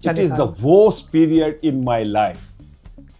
It is the worst period in my life.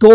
2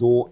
2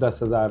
10,000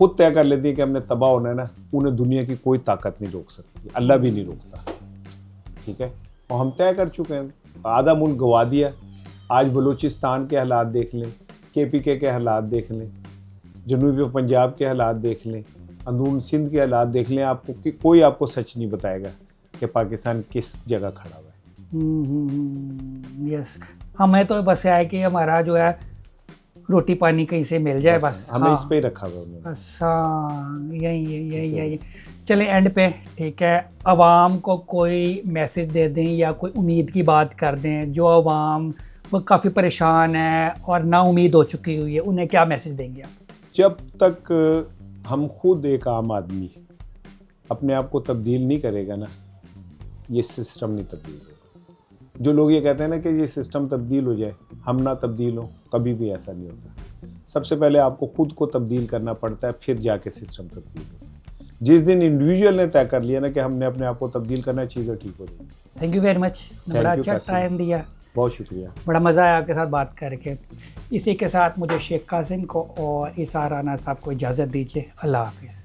खुद तय कर लेती है कि हमने तबाह होना है ना, उन्हें दुनिया की कोई ताकत नहीं रोक सकती, अल्लाह भी नहीं रोकता, ठीक है। और हम तय कर चुके हैं, आधा मुल्क गवा दिया। आज बलूचिस्तान के हालात देख लें, KPK के हालात देख लें, जनूबी पंजाब के हालात देख लें, अंदरून सिंध के हालात देख लें, आपको कि कोई आपको सच नहीं बताएगा कि पाकिस्तान किस जगह खड़ा हुआ है। यस, हमें तो बस है कि हमारा जो है रोटी पानी कहीं से मिल जाए, बस हमें इस पे ही रखा हुआ है बस। हाँ, यही चले एंड पे, ठीक है। अवाम को कोई मैसेज दे दें या कोई उम्मीद की बात कर दें, जो अवाम वो काफ़ी परेशान है और ना उम्मीद हो चुकी हुई है, उन्हें क्या मैसेज देंगे आप? जब तक हम खुद एक आम आदमी अपने आप को तब्दील नहीं करेगा ना, ये सिस्टम नहीं तब्दील होगा। जो लोग ये कहते हैं ना कि ये सिस्टम तब्दील हो जाए, हम ना तब्दील हो, कभी भी ऐसा नहीं होता। सबसे पहले आपको खुद को तब्दील करना पड़ता है, फिर जाके सिस्टम तब्दील होता है। जिस दिन इंडिविजुअल ने तय कर लिया ना कि हमने अपने आप को तब्दील करना, चीज़ें ठीक हो जाएगी। थैंक यू वेरी मच, बड़ा अच्छा टाइम दिया, बहुत शुक्रिया, बड़ा मज़ा आया आपके साथ बात करके। इसी के साथ मुझे शेख कासिम को और इसार राना साहब को इजाज़त दीजिए। अल्लाह हाफिज़।